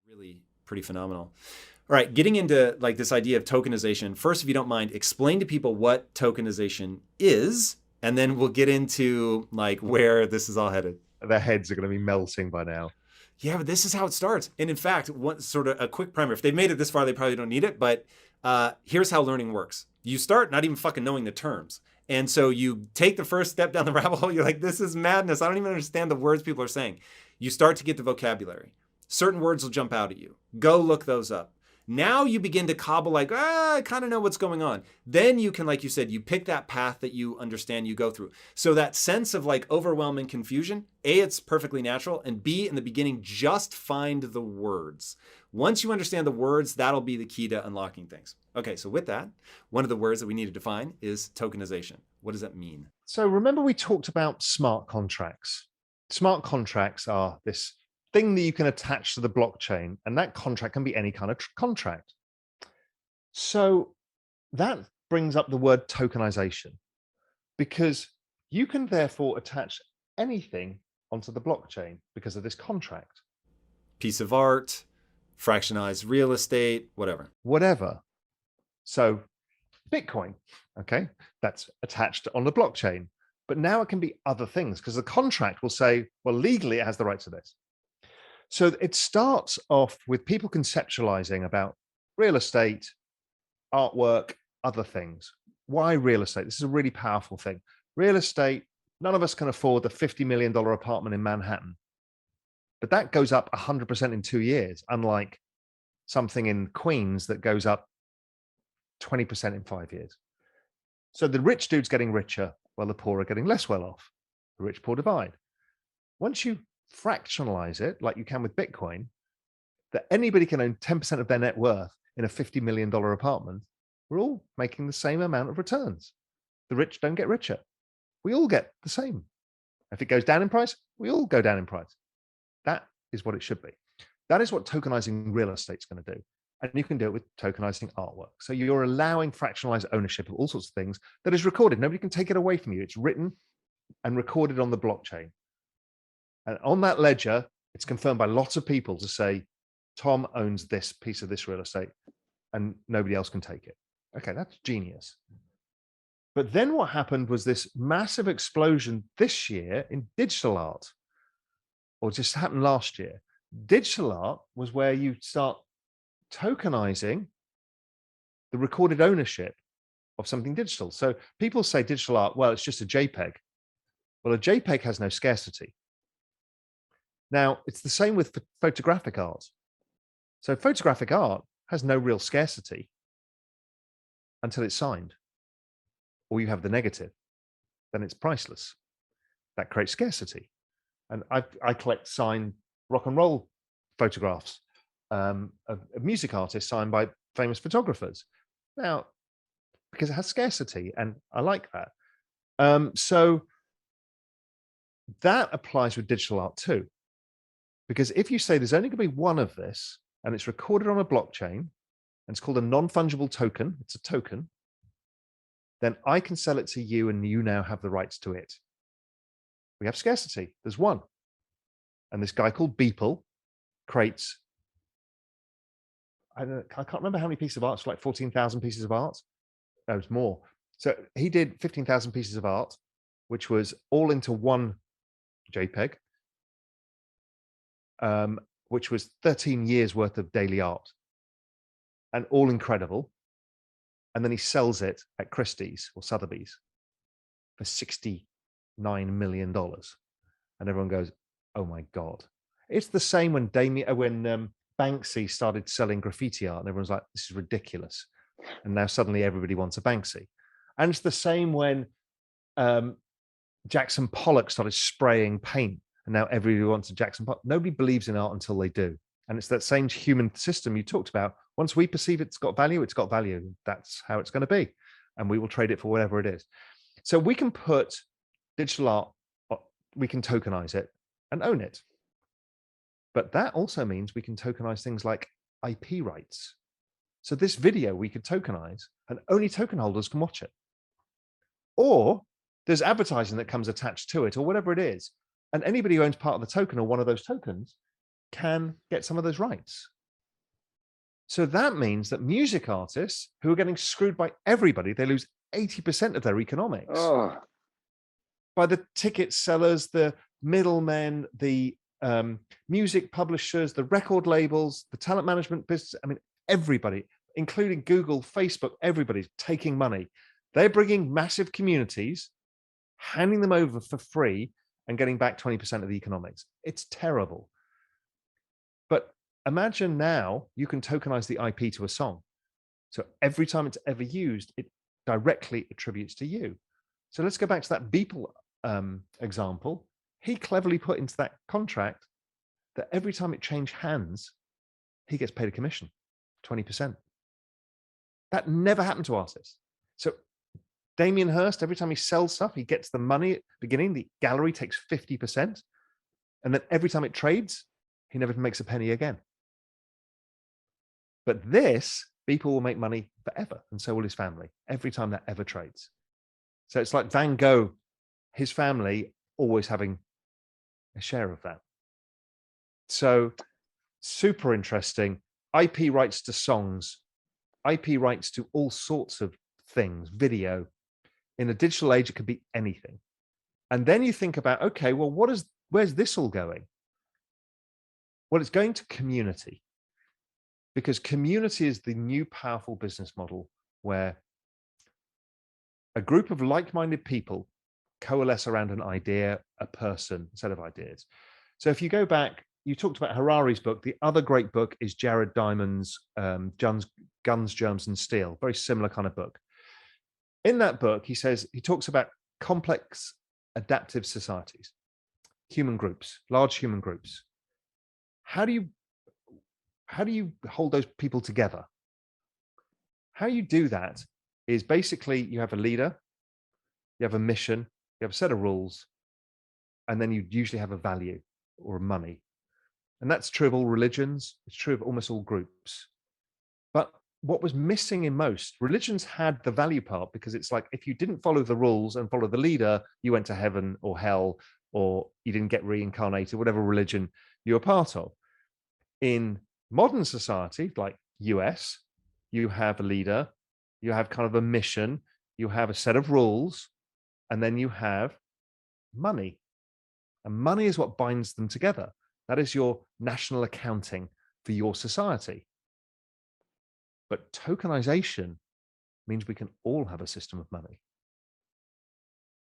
Really pretty phenomenal. All right, getting into like this idea of tokenization. First, if you don't mind, explain to people what tokenization is, and then we'll get into like where this is all headed. Their heads are going to be melting by now. Yeah, but this is how it starts. And in fact, one sort of a quick primer. If they've made it this far, they probably don't need it. But here's how learning works. You start not even fucking knowing the terms. And so you take the first step down the rabbit hole. You're like, this is madness. I don't even understand the words people are saying. You start to get the vocabulary. Certain words will jump out at you. Go look those up. Now you begin to cobble like, I kind of know what's going on. Then you can, like you said, you pick that path that you understand you go through. So that sense of like overwhelming confusion, A, it's perfectly natural. And B, in the beginning, just find the words. Once you understand the words, that'll be the key to unlocking things. Okay, so with that, one of the words that we need to define is tokenization. What does that mean? So remember we talked about smart contracts. Smart contracts are this thing that you can attach to the blockchain, and that contract can be any kind of contract. So that brings up the word tokenization, because you can therefore attach anything onto the blockchain because of this contract. Piece of art, fractionalized real estate, whatever. Whatever. So Bitcoin, okay, that's attached on the blockchain. But now it can be other things because the contract will say, well, legally it has the right to this. So it starts off with people conceptualizing about real estate, artwork, other things. Why real estate? This is a really powerful thing. Real estate, none of us can afford the $50 million apartment in Manhattan, but that goes up 100% in 2 years, unlike something in Queens that goes up 20% in 5 years. So the rich dude's getting richer, while the poor are getting less well off. The rich poor divide. Once you fractionalize it, like you can with Bitcoin, that anybody can own 10% of their net worth in a $50 million apartment, we're all making the same amount of returns. The rich don't get richer. We all get the same. If it goes down in price, we all go down in price. That is what it should be. That is what tokenizing real estate is going to do. And you can do it with tokenizing artwork. So you're allowing fractionalized ownership of all sorts of things that is recorded. Nobody can take it away from you. It's written and recorded on the blockchain. And on that ledger, it's confirmed by lots of people to say, Tom owns this piece of this real estate and nobody else can take it. Okay, that's genius. But then what happened was this massive explosion this year in digital art, or just happened last year. Digital art was where you start tokenizing the recorded ownership of something digital. So people say digital art, well, it's just a JPEG. Well, a JPEG has no scarcity. Now, it's the same with photographic art. So photographic art has no real scarcity until it's signed, or you have the negative, then it's priceless. That creates scarcity. And I collect signed rock and roll photographs of music artists signed by famous photographers. Now, because it has scarcity, and I like that. So that applies with digital art too. Because if you say there's only going to be one of this, and it's recorded on a blockchain, and it's called a non-fungible token, it's a token, then I can sell it to you and you now have the rights to it. We have scarcity. There's one. And this guy called Beeple creates, I can't remember how many pieces of art, it's like 14,000 pieces of art. No, it's more. So he did 15,000 pieces of art, which was all into one JPEG, which was 13 years worth of daily art, and all incredible. And then he sells it at Christie's or Sotheby's for $69 million. And everyone goes, oh my God. It's the same when Banksy started selling graffiti art, and everyone's like, this is ridiculous. And now suddenly everybody wants a Banksy. And it's the same when Jackson Pollock started spraying paint, and now everybody wants a Jackson Pollock. Nobody believes in art until they do. And it's that same human system you talked about. Once we perceive it's got value, it's got value. That's how it's going to be. And we will trade it for whatever it is. So we can put digital art, we can tokenize it and own it. But that also means we can tokenize things like IP rights. So this video we could tokenize, and only token holders can watch it. Or there's advertising that comes attached to it, or whatever it is. And anybody who owns part of the token or one of those tokens can get some of those rights. So that means that music artists who are getting screwed by everybody, they lose 80% of their economics. Oh, By the ticket sellers, the middlemen, the music publishers, the record labels, the talent management business. I mean, everybody, including Google, Facebook, everybody's taking money. They're bringing massive communities, handing them over for free and getting back 20% of the economics. It's terrible. But imagine now you can tokenize the IP to a song. So every time it's ever used, it directly attributes to you. So let's go back to that Beeple example. He cleverly put into that contract that every time it changed hands, he gets paid a commission, 20%. That never happened to artists. So Damien Hirst, every time he sells stuff, he gets the money at the beginning. The gallery takes 50%. And then every time it trades, he never makes a penny again. But this, Beeple will make money forever. And so will his family, every time that ever trades. So it's like Van Gogh, his family always having a share of that. So super interesting. IP rights to songs, IP rights to all sorts of things, video. In a digital age, it could be anything. And then you think about, okay, well, where's this all going? Well, it's going to community, because community is the new powerful business model where a group of like-minded people coalesce around an idea, a person, a set of ideas. So if you go back, you talked about Harari's book. The other great book is Jared Diamond's Guns, Germs, and Steel. Very similar kind of book. In that book, he talks about complex adaptive societies, human groups, large human groups. How do you hold those people together? How you do that is basically you have a leader, you have a mission, you have a set of rules, and then you usually have a value or money. And that's true of all religions. It's true of almost all groups. But what was missing in most religions had the value part, because it's like, if you didn't follow the rules and follow the leader, you went to heaven or hell, or you didn't get reincarnated, whatever religion you were part of. In modern society, like US, you have a leader, you have kind of a mission, you have a set of rules, and then you have money. And money is what binds them together. That is your national accounting for your society. But tokenization means we can all have a system of money,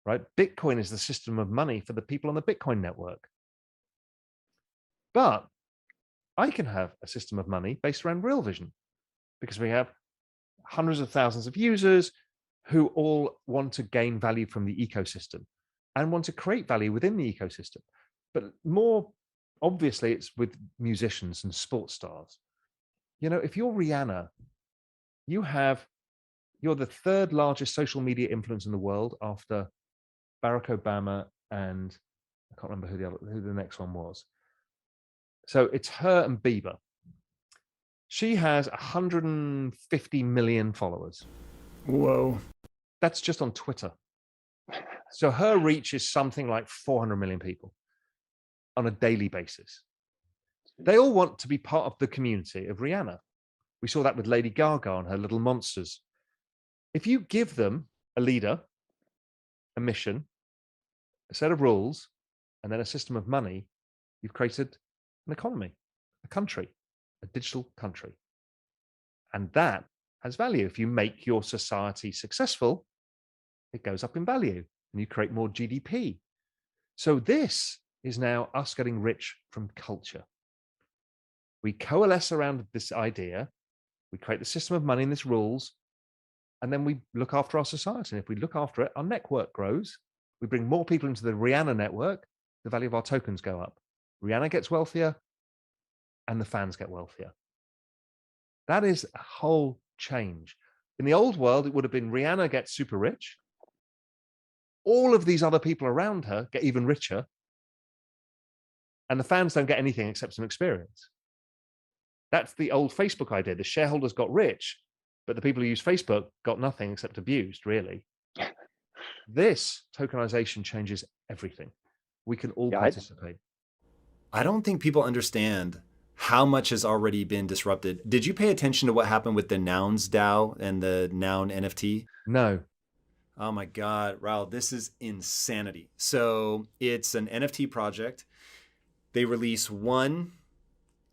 right? Bitcoin is the system of money for the people on the Bitcoin network. But I can have a system of money based around Real Vision, because we have hundreds of thousands of users who all want to gain value from the ecosystem and want to create value within the ecosystem. But more obviously, it's with musicians and sports stars. You know, if you're Rihanna, you're the third largest social media influencer in the world after Barack Obama, and I can't remember who the next one was. So it's her and Bieber. She has 150 million followers. Whoa. That's just on Twitter. So her reach is something like 400 million people on a daily basis. They all want to be part of the community of Rihanna. We saw that with Lady Gaga and her Little Monsters. If you give them a leader, a mission, a set of rules, and then a system of money, you've created an economy, a country, a digital country. And that has value. If you make your society successful, it goes up in value and you create more GDP. So this is now us getting rich from culture. We coalesce around this idea, we create the system of money and this rules, and then we look after our society. And if we look after it, our network grows. We bring more people into the Rihanna network, the value of our tokens go up. Rihanna gets wealthier and the fans get wealthier. That is a whole change. In the old world, it would have been Rihanna gets super rich. All of these other people around her get even richer. And the fans don't get anything except some experience. That's the old Facebook idea. The shareholders got rich, but the people who use Facebook got nothing except abused, really. This tokenization changes everything. We can all participate. I don't think people understand how much has already been disrupted. Did you pay attention to what happened with the Nouns DAO and the Noun NFT? No. Oh my God, Raoul, this is insanity. So it's an NFT project. They release one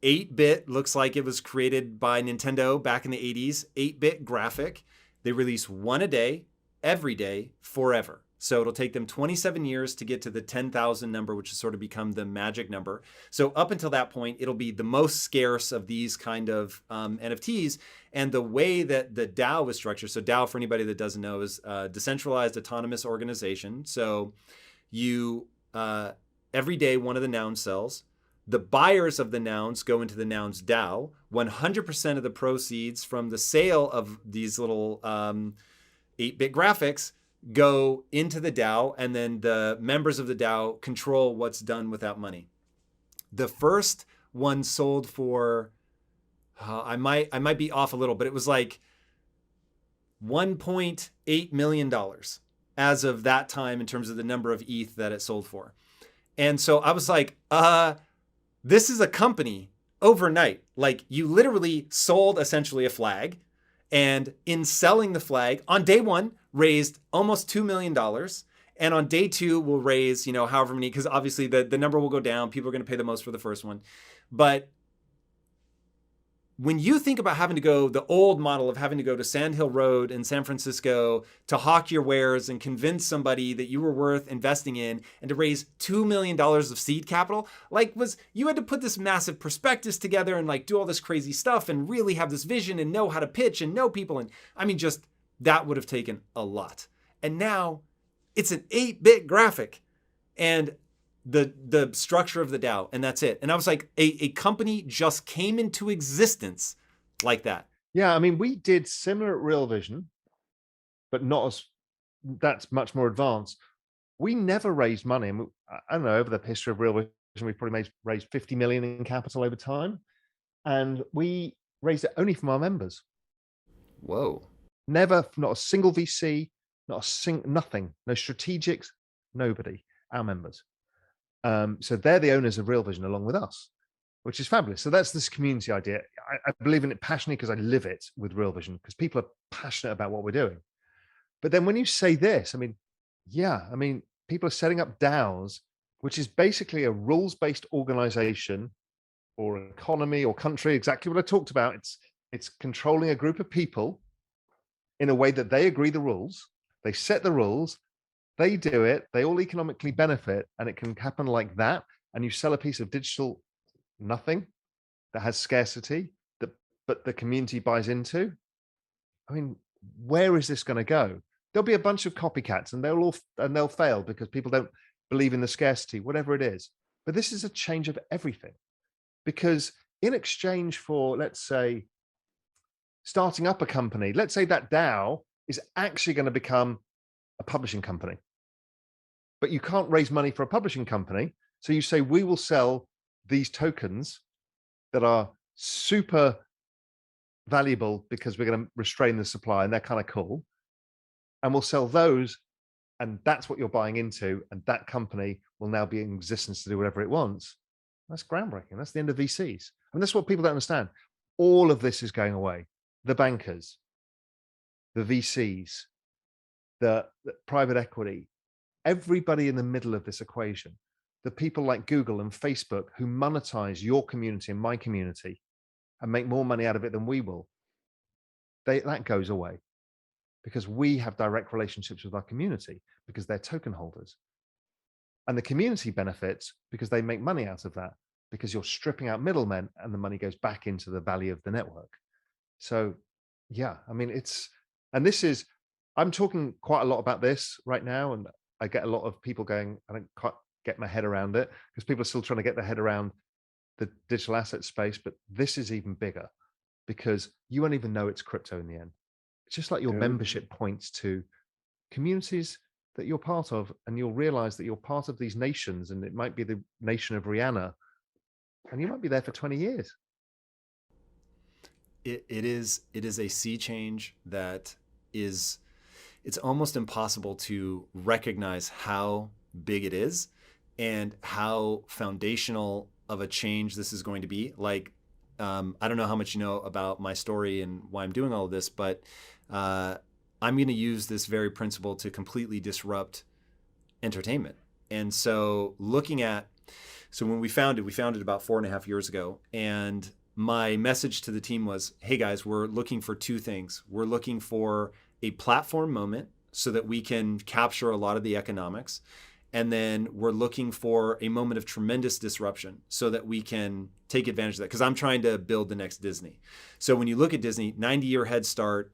8-bit, looks like it was created by Nintendo back in the 80s, 8-bit graphic. They release one a day, every day, forever. So it'll take them 27 years to get to the 10,000 number, which has sort of become the magic number. So up until that point, it'll be the most scarce of these kind of NFTs. And the way that the DAO is structured, so DAO, for anybody that doesn't know, is a decentralized autonomous organization. So you, every day, one of the noun sells. The buyers of the nouns go into the nouns DAO. 100% of the proceeds from the sale of these little 8-bit graphics go into the DAO, and then the members of the DAO control what's done with that money. The first one sold for, I might be off a little, but it was like $1.8 million as of that time in terms of the number of ETH that it sold for. And so I was like, this is a company overnight. Like, you literally sold essentially a flag, and in selling the flag on day one raised almost $2 million. And on day two will raise, however many, because obviously the number will go down. People are going to pay the most for the first one. But when you think about having to go, the old model of having to go to Sand Hill Road in San Francisco to hawk your wares and convince somebody that you were worth investing in, and to raise $2 million of seed capital, you had to put this massive prospectus together and do all this crazy stuff and really have this vision and know how to pitch and know people. And I mean, just that would have taken a lot. And now it's an 8-bit graphic and the structure of the DAO, and that's it. And I was like, a company just came into existence like that. Yeah, I mean, we did similar at Real Vision, but not as, that's much more advanced. We never raised money. And I don't know, over the history of Real Vision, we probably raised 50 million in capital over time. And we raised it only from our members. Whoa. Never, not a single VC, nothing, no strategics, nobody, our members. So they're the owners of Real Vision along with us, which is fabulous. So that's this community idea. I believe in it passionately because I live it with Real Vision, because people are passionate about what we're doing. But then when you say this, people are setting up DAOs, which is basically a rules-based organization or economy or country, exactly what I talked about. It's controlling a group of people in a way that they agree the rules, they set the rules, they do it, they all economically benefit, and it can happen like that. And you sell a piece of digital nothing that has scarcity, but the community buys into. I mean, where is this going to go? There'll be a bunch of copycats, and they'll fail because people don't believe in the scarcity, whatever it is. But this is a change of everything, because in exchange for, let's say, starting up a company, let's say that DAO is actually going to become a publishing company, but you can't raise money for a publishing company. So you say, we will sell these tokens that are super valuable because we're going to restrain the supply and they're kind of cool. And we'll sell those. And that's what you're buying into. And that company will now be in existence to do whatever it wants. That's groundbreaking. That's the end of VCs. And that's what people don't understand. All of this is going away. The bankers, the VCs, the private equity, everybody in the middle of this equation, the people like Google and Facebook who monetize your community and my community and make more money out of it than we will, that goes away, because we have direct relationships with our community because they're token holders. And the community benefits because they make money out of that, because you're stripping out middlemen and the money goes back into the value of the network. So yeah, I mean, I'm talking quite a lot about this right now, and I get a lot of people going, I don't quite get my head around it, because people are still trying to get their head around the digital asset space. But this is even bigger, because you won't even know it's crypto in the end. It's just like your membership points to communities that you're part of, and you'll realize that you're part of these nations, and it might be the nation of Rihanna, and you might be there for 20 years. It is a sea change that is, it's almost impossible to recognize how big it is and how foundational of a change this is going to be. Like, I don't know how much you know about my story and why I'm doing all of this, but uh, I'm going to use this very principle to completely disrupt entertainment. And so, so when we founded about 4.5 years ago, and my message to the team was, hey guys, we're looking for two things. We're looking for a platform moment so that we can capture a lot of the economics. And then we're looking for a moment of tremendous disruption so that we can take advantage of that. Because I'm trying to build the next Disney. So when you look at Disney, 90-year head start,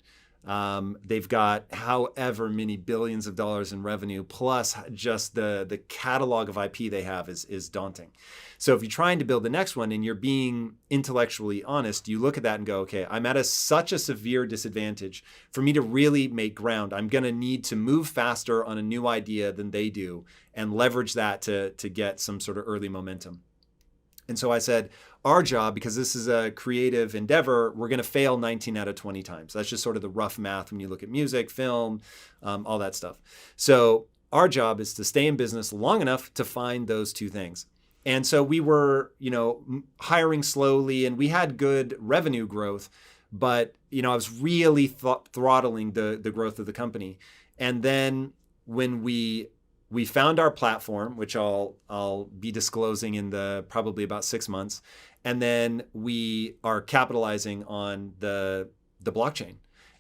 they've got however many billions of dollars in revenue, plus just the catalog of IP they have is daunting. So if you're trying to build the next one and you're being intellectually honest, you look at that and go, okay, I'm at such a severe disadvantage. For me to really make ground, I'm going to need to move faster on a new idea than they do and leverage that to get some sort of early momentum. And so I said, our job, because this is a creative endeavor, we're going to fail 19 out of 20 times. That's just sort of the rough math when you look at music, film, all that stuff. So our job is to stay in business long enough to find those two things. And so we were, hiring slowly, and we had good revenue growth, but, I was really throttling the growth of the company. And then when we found our platform, which I'll be disclosing in probably about 6 months, and then we are capitalizing on the blockchain.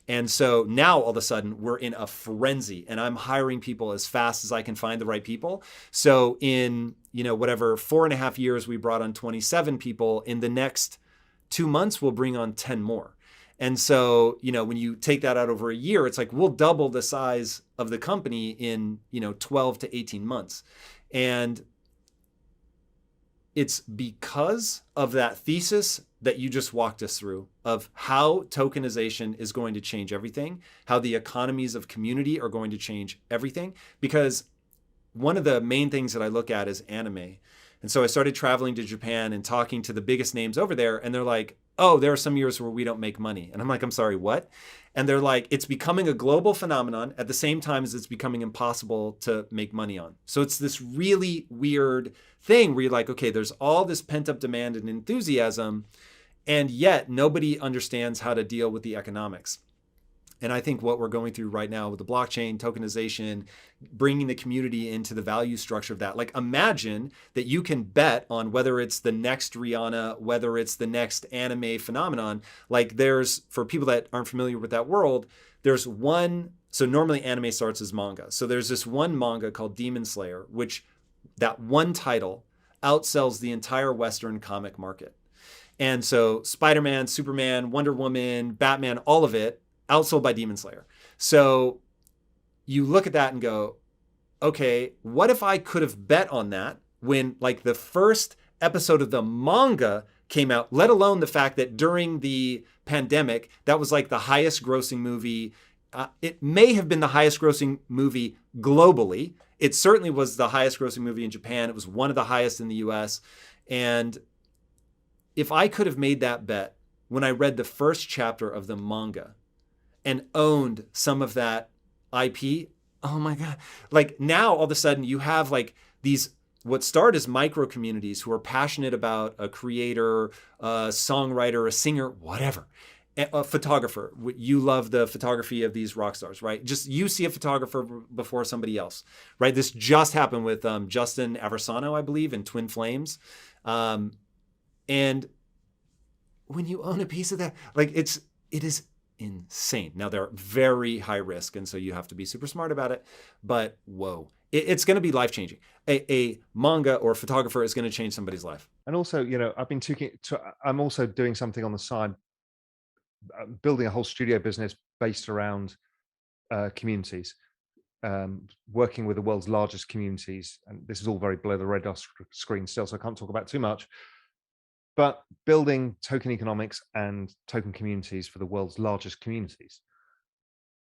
And so now all of a sudden we're in a frenzy, and I'm hiring people as fast as I can find the right people. So in whatever 4.5 years, we brought on 27 people. In the next 2 months, we'll bring on 10 more. And so, when you take that out over a year, it's like we'll double the size of the company in, 12 to 18 months. And it's because of that thesis that you just walked us through of how tokenization is going to change everything, how the economies of community are going to change everything. Because one of the main things that I look at is anime. And so I started traveling to Japan and talking to the biggest names over there. And they're like, oh, there are some years where we don't make money. And I'm like, I'm sorry, what? And they're like, it's becoming a global phenomenon at the same time as it's becoming impossible to make money on. So it's this really weird thing where you're like, okay, there's all this pent up demand and enthusiasm, and yet nobody understands how to deal with the economics. And I think what we're going through right now with the blockchain, tokenization, bringing the community into the value structure of that. Like, imagine that you can bet on whether it's the next Rihanna, whether it's the next anime phenomenon. Like, for people that aren't familiar with that world, there's one. So normally anime starts as manga. So there's this one manga called Demon Slayer, which that one title outsells the entire Western comic market. And so Spider-Man, Superman, Wonder Woman, Batman, all of it outsold by Demon Slayer. So you look at that and go, okay, what if I could have bet on that when like the first episode of the manga came out, let alone the fact that during the pandemic, that was like the highest grossing movie. It may have been the highest grossing movie globally. It certainly was the highest grossing movie in Japan. It was one of the highest in the US. And if I could have made that bet when I read the first chapter of the manga and owned some of that IP, oh my God. Like, now all of a sudden you have like these, what start as micro communities who are passionate about a creator, a songwriter, a singer, whatever, a photographer. You love the photography of these rock stars, right? Just you see a photographer before somebody else, right? This just happened with Justin Aversano, I believe, in Twin Flames. And when you own a piece of that, like it is insane. Now they're very high risk, and so you have to be super smart about it. But whoa, it's going to be life changing. A manga or a photographer is going to change somebody's life. And also, I'm also doing something on the side, building a whole studio business based around communities, working with the world's largest communities. And this is all very below the radar screen still, so I can't talk about too much. But building token economics and token communities for the world's largest communities.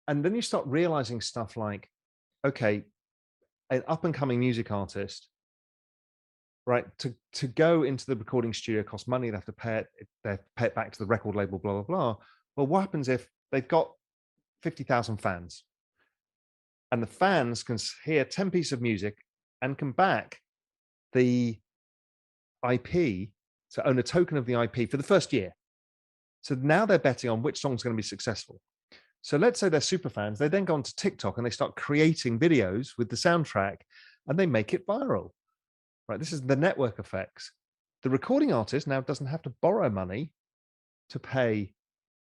And then you start realizing stuff like, okay, an up and coming music artist, right, to go into the recording studio costs money. They have to pay it back to the record label, blah, blah, blah. Well, what happens if they've got 50,000 fans and the fans can hear 10 pieces of music and can back the IP, so own a token of the IP for the first year. So now they're betting on which song's going to be successful. So let's say they're super fans. They then go onto TikTok and they start creating videos with the soundtrack and they make it viral, right? This is the network effects. The recording artist now doesn't have to borrow money to pay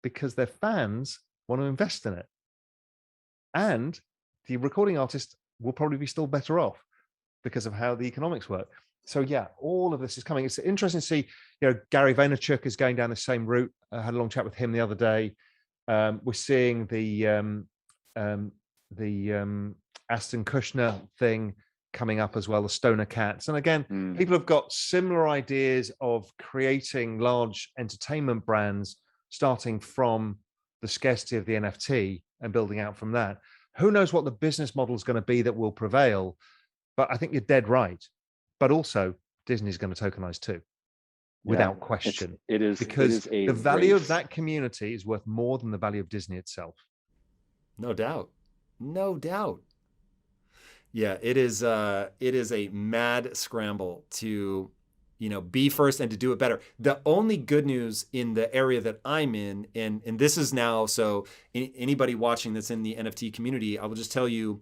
because their fans want to invest in it. And the recording artist will probably be still better off because of how the economics work. So yeah, all of this is coming. It's interesting to see, Gary Vaynerchuk is going down the same route. I had a long chat with him the other day. We're seeing the Aston Kushner thing coming up as well, the Stoner Cats. And again, people have got similar ideas of creating large entertainment brands, starting from the scarcity of the NFT and building out from that. Who knows what the business model is going to be that will prevail? But I think you're dead right. But also, Disney's going to tokenize too, without question. It is because the value race. of that community is worth more than the value of Disney itself. No doubt. No doubt. Yeah, it is a mad scramble to, be first and to do it better. The only good news in the area that I'm in, and this is now, so anybody watching that's in the NFT community, I will just tell you,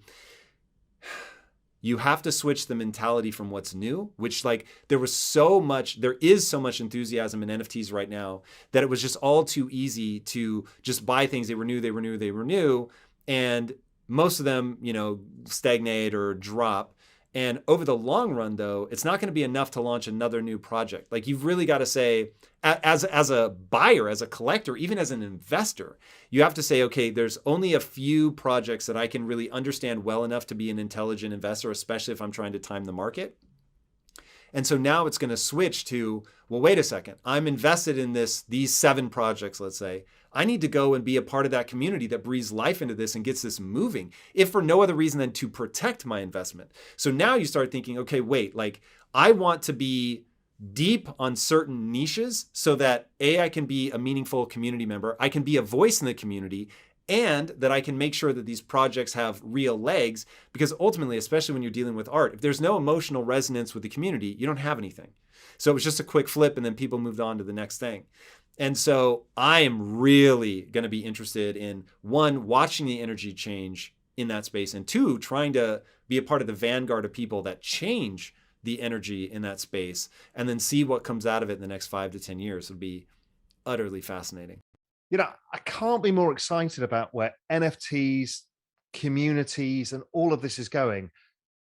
you have to switch the mentality from what's new, which there is so much enthusiasm in NFTs right now that it was just all too easy to just buy things. They were new. And most of them, stagnate or drop. And over the long run, though, it's not going to be enough to launch another new project. You've really got to say, as a buyer, as a collector, even as an investor, you have to say, okay, there's only a few projects that I can really understand well enough to be an intelligent investor, especially if I'm trying to time the market. And so now it's going to switch to, well, wait a second, I'm invested in these 7 projects, let's say. I need to go and be a part of that community that breathes life into this and gets this moving, if for no other reason than to protect my investment. So now you start thinking, okay, wait, I want to be deep on certain niches so that I can be a meaningful community member, I can be a voice in the community, and that I can make sure that these projects have real legs, because ultimately, especially when you're dealing with art, if there's no emotional resonance with the community, you don't have anything. So it was just a quick flip and then people moved on to the next thing. And so I am really going to be interested in, 1, watching the energy change in that space, and 2, trying to be a part of the vanguard of people that change the energy in that space, and then see what comes out of it in the next 5 to 10 years. Would be utterly fascinating. I can't be more excited about where NFTs, communities, and all of this is going.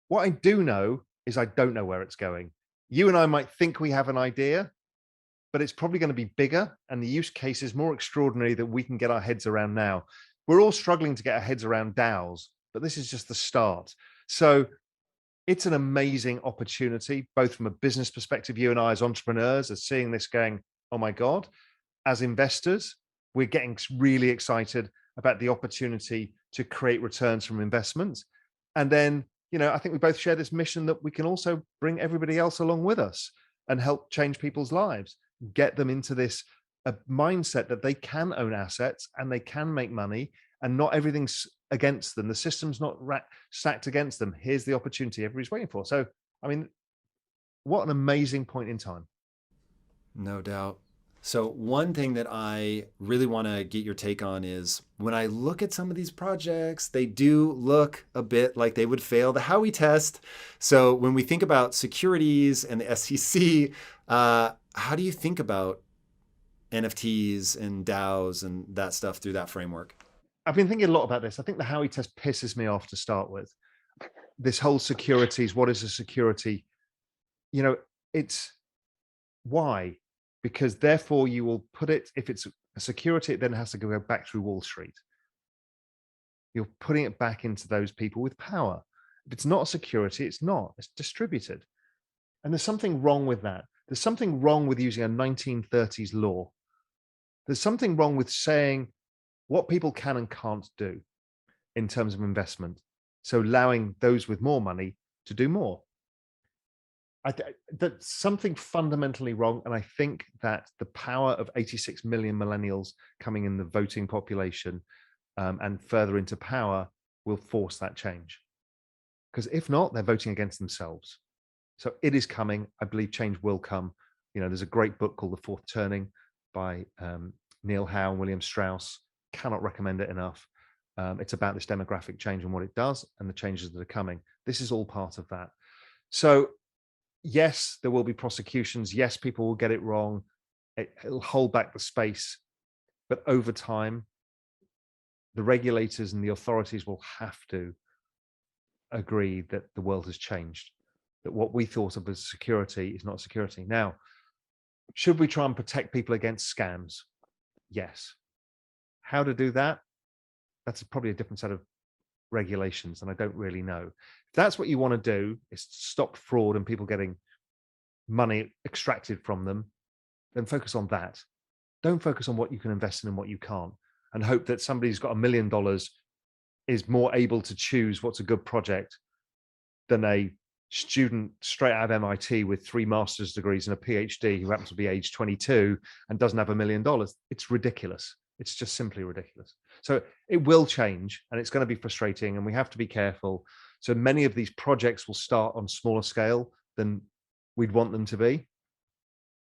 What I do know is I don't know where it's going. You and I might think we have an idea, but it's probably going to be bigger, and the use case is more extraordinary than we can get our heads around now. We're all struggling to get our heads around DAOs, but this is just the start. So it's an amazing opportunity, both from a business perspective. You and I as entrepreneurs are seeing this going, oh my God. As investors, we're getting really excited about the opportunity to create returns from investments. And then, I think we both share this mission that we can also bring everybody else along with us and help change people's lives, get them into this mindset that they can own assets and they can make money, and not everything's against them. The system's not stacked against them. Here's the opportunity everybody's waiting for. So, what an amazing point in time. No doubt. So one thing that I really want to get your take on is, when I look at some of these projects, they do look a bit like they would fail the Howey test. So when we think about securities and the SEC, how do you think about NFTs and DAOs and that stuff through that framework? I've been thinking a lot about this. I think the Howey test pisses me off to start with. This whole securities, what is a security? It's why? Because therefore you will put it, if it's a security, it then has to go back through Wall Street. You're putting it back into those people with power. If it's not a security, it's not. It's distributed. And there's something wrong with that. There's something wrong with using a 1930s law. There's something wrong with saying what people can and can't do in terms of investment. So allowing those with more money to do more. That's something fundamentally wrong. And I think that the power of 86 million millennials coming in the voting population and further into power will force that change. Because if not, they're voting against themselves. So it is coming. I believe change will come. There's a great book called The Fourth Turning by Neil Howe and William Strauss. Cannot recommend it enough. It's about this demographic change and what it does and the changes that are coming. This is all part of that. So yes, there will be prosecutions. Yes, people will get it wrong. It'll hold back the space. But over time, the regulators and the authorities will have to agree that the world has changed, that what we thought of as security is not security. Now, should we try and protect people against scams? Yes. How to do that? That's probably a different set of regulations, and I don't really know. If that's what you want to do, is to stop fraud and people getting money extracted from them, then focus on that. Don't focus on what you can invest in and what you can't, and hope that somebody who's got $1 million is more able to choose what's a good project than a student straight out of MIT with 3 master's degrees and a PhD who happens to be age 22 and doesn't have $1 million. It's ridiculous. It's just simply ridiculous. So it will change, and it's going to be frustrating, and we have to be careful. So many of these projects will start on smaller scale than we'd want them to be,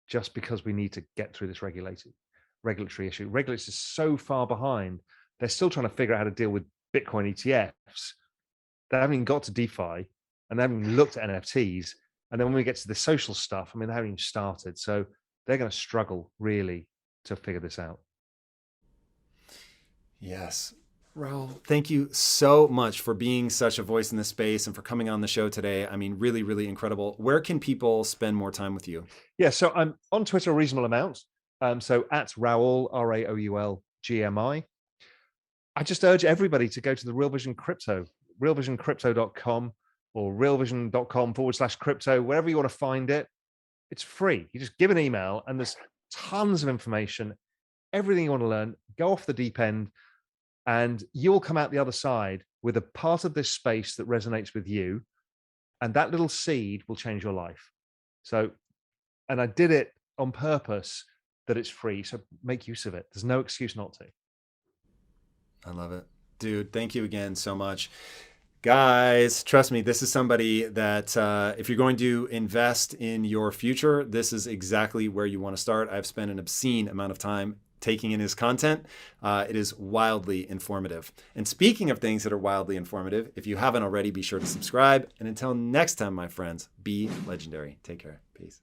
just because we need to get through this regulatory issue. Regulators are so far behind. They're still trying to figure out how to deal with Bitcoin ETFs. They haven't even got to DeFi, and they haven't even looked at NFTs. And then when we get to the social stuff, they haven't even started. So they're going to struggle really to figure this out. Yes. Raoul, thank you so much for being such a voice in this space and for coming on the show today. Really, really incredible. Where can people spend more time with you? Yeah, so I'm on Twitter a reasonable amount. So at Raoul, Raoul GMI. I just urge everybody to go to the Real Vision Crypto, realvisioncrypto.com or realvision.com/crypto, wherever you want to find it. It's free. You just give an email and there's tons of information, everything you want to learn. Go off the deep end, and you'll come out the other side with a part of this space that resonates with you. And that little seed will change your life. So, and I did it on purpose that it's free. So make use of it. There's no excuse not to. I love it. Dude, thank you again so much. Guys, trust me, this is somebody that if you're going to invest in your future, this is exactly where you want to start. I've spent an obscene amount of time taking in his content. It is wildly informative. And speaking of things that are wildly informative, if you haven't already, be sure to subscribe. And until next time, my friends, be legendary. Take care. Peace.